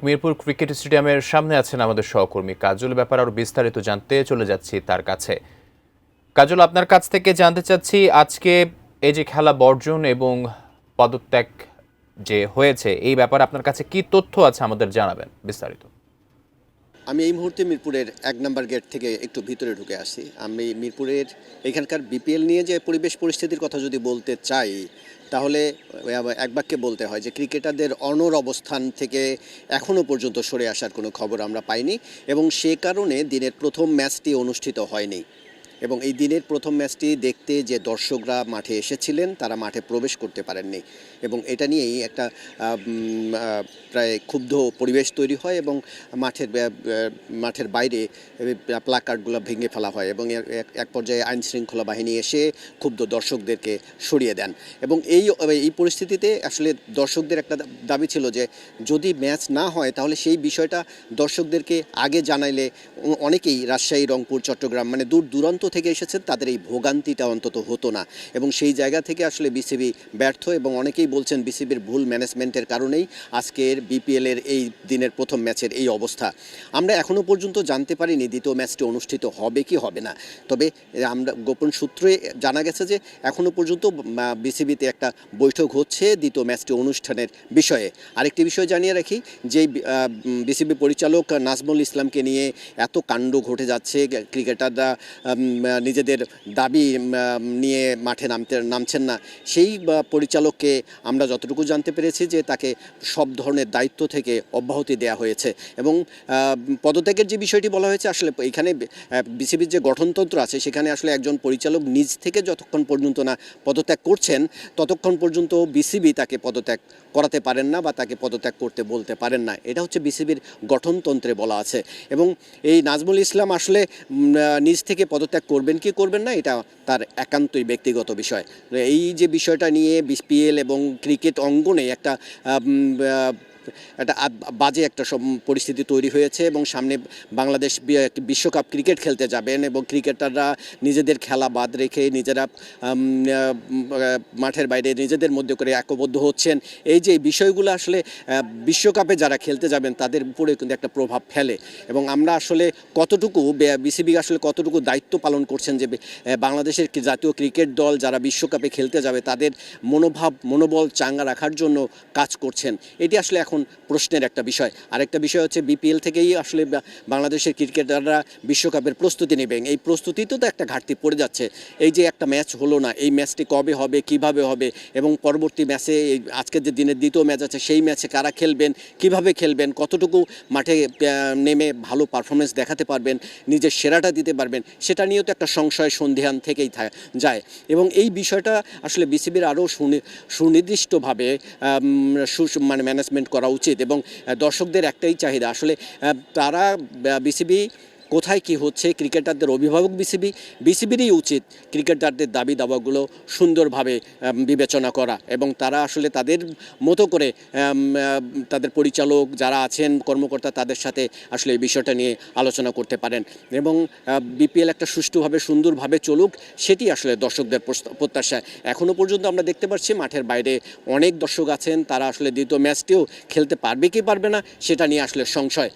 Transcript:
Mirpur cricket স্টেডিয়ামের সামনে আছেন আমাদের সহকর্মী কাজল। ব্যাপার আরো বিস্তারিত জানতে চলে যাচ্ছি তার কাছে। কাজল, আপনার কাছ থেকে জানতে চাচ্ছি, আজকে এই যে খেলা বর্জন এবং পদত্যাগ যে হয়েছে, এই ব্যাপারে আপনার কাছে কি তথ্য আছে আমাদের জানাবেন বিস্তারিত। আমি এই মুহূর্তে মিরপুরের ১ নম্বর গেট থেকে একটু ভিতরে ঢুকে আসি। আমি মিরপুরের এখানকার বিপিএল নিয়ে যে পরিবেশ পরিস্থিতির কথা যদি বলতে চাই, তাহলে এক বাক্যে বলতে হয় যে ক্রিকেটারদের অনড় অবস্থান থেকে এখনও পর্যন্ত সরে আসার কোনো খবর আমরা পাইনি, এবং সে কারণে দিনের প্রথম ম্যাচটি অনুষ্ঠিত হয়নি। এবং এই দিনের প্রথম ম্যাচটি দেখতে যে দর্শকরা মাঠে এসেছিলেন, তারা মাঠে প্রবেশ করতে পারেননি, এবং এটা নিয়েই একটা প্রায় ক্ষুব্ধ পরিবেশ তৈরি হয়, এবং মাঠের বাইরে প্লাকার্ডগুলো ভেঙে ফেলা হয়, এবং এক পর্যায়ে আইনশৃঙ্খলা বাহিনী এসে ক্ষুব্ধ দর্শকদেরকে সরিয়ে দেন। এবং এই পরিস্থিতিতে আসলে দর্শকদের একটা দাবি ছিল যে যদি ম্যাচ না হয় তাহলে সেই বিষয়টা দর্শকদেরকে আগে জানাইলে অনেকেই রাজশাহী, রংপুর, চট্টগ্রাম মানে দূর দূরান্ত থেকে এসেছেন, তাদের এই ভোগান্তিটা অন্তত হতো না। এবং সেই জায়গা থেকে আসলে বিসিবি ব্যর্থ, এবং অনেকেই বলছেন বিসিবির ভুল ম্যানেজমেন্টের কারণেই আজকের বিপিএলের এই দিনের প্রথম ম্যাচের এই অবস্থা। আমরা এখনও পর্যন্ত জানতে পারিনি দ্বিতীয় ম্যাচটি অনুষ্ঠিত হবে কি হবে না, তবে আমরা গোপন সূত্রে জানা গেছে যে এখনও পর্যন্ত বিসিবিতে একটা বৈঠক হচ্ছে দ্বিতীয় ম্যাচটি অনুষ্ঠানের বিষয়ে। আরেকটি বিষয় জানিয়ে রাখি, যে বিসিবি পরিচালক নাজমুল ইসলামকে নিয়ে এত কাণ্ড ঘটে যাচ্ছে, ক্রিকেটাররা নিজেদের দাবি নিয়ে মাঠে নামছেন না, সেই পরিচালককে আমরা যতটুকু জানতে পেরেছি যে তাকে সব ধরনের দায়িত্ব থেকে অব্যাহতি দেওয়া হয়েছে। এবং পদত্যাগের যে বিষয়টি বলা হয়েছে, আসলে এখানে বিসিবির যে গঠনতন্ত্র আছে সেখানে আসলে একজন পরিচালক নিজ থেকে যতক্ষণ পর্যন্ত না পদত্যাগ করছেন ততক্ষণ পর্যন্ত বিসিবি তাকে পদত্যাগ করাতে পারেন না বা তাকে পদত্যাগ করতে বলতে পারেন না। এটা হচ্ছে বিসিবির গঠনতন্ত্রে বলা আছে। এবং এই নাজমুল ইসলাম আসলে নিজ থেকে পদত্যাগ করবেন কি করবেন না, এটা তার একান্তই ব্যক্তিগত বিষয়। এই যে বিষয়টা নিয়ে বিপিএল এবং ক্রিকেট অঙ্গনে একটা বাজে একটা পরিস্থিতি তৈরি হয়েছে, এবং সামনে বাংলাদেশ বিশ্বকাপ ক্রিকেট খেলতে যাবেন, এবং ক্রিকেটাররা নিজেদের খেলা বাদ রেখে নিজেরা মাঠের বাইরে নিজেদের মধ্যে করে একবদ্ধ হচ্ছেন। এই যে বিষয়গুলো আসলে বিশ্বকাপে যারা খেলতে যাবেন তাদের উপরে কিন্তু একটা প্রভাব ফেলে। এবং আমরা আসলে কতটুকু বিসিবি আসলে কতটুকু দায়িত্ব পালন করছেন যে বাংলাদেশের জাতীয় ক্রিকেট দল যারা বিশ্বকাপে খেলতে যাবে তাদের মনোবল চাঙ্গা রাখার জন্য কাজ করছেন, এটি আসলে এখন প্রশ্নের একটা বিষয়। আরেকটা বিষয় হচ্ছে বিপিএল থেকেই আসলে বাংলাদেশের ক্রিকেটাররা বিশ্বকাপের প্রস্তুতি নেবেন, এই প্রস্তুতিতেও তো একটা ঘাটতি পড়ে যাচ্ছে। এই যে একটা ম্যাচ হলো না, এই ম্যাচটি কবে হবে, কিভাবে হবে, এবং পরবর্তী ম্যাচে আজকের যে দিনের দ্বিতীয় ম্যাচ আছে সেই ম্যাচে কারা খেলবেন, কিভাবে খেলবেন, কতটুকু মাঠে নেমে ভালো পারফরমেন্স দেখাতে পারবেন, নিজের সেরাটা দিতে পারবেন, সেটা নিয়েও তো একটা সংশয় সন্দেহান থেকেই যায়। এবং এই বিষয়টা আসলে বিসিবির আরও সুনির্দিষ্টভাবে মানে ম্যানেজমেন্ট করা উচিত। এবং দর্শকদের একটাই চাহিদা, আসলে তারা বিসিবি কোথায় কি হচ্ছে, ক্রিকেটারদের অভিভাবক বিসিবিরই উচিত ক্রিকেটারদের দাবি দাওয়াগুলো সুন্দরভাবে বিবেচনা করা, এবং তারা আসলে তাদের মতো করে তাদের পরিচালক যারা আছেন, কর্মকর্তা, তাদের সাথে আসলে এই বিষয়টা নিয়ে আলোচনা করতে পারেন, এবং বিপিএল একটা সুষ্ঠুভাবে সুন্দরভাবে চলুক, সেটি আসলে দর্শকদের প্রত্যাশা। এখনও পর্যন্ত আমরা দেখতে পাচ্ছি মাঠের বাইরে অনেক দর্শক আছেন, তারা আসলে দ্বিতীয় ম্যাচটিও খেলতে পারবে কি পারবে না সেটা নিয়ে আসলে সংশয়।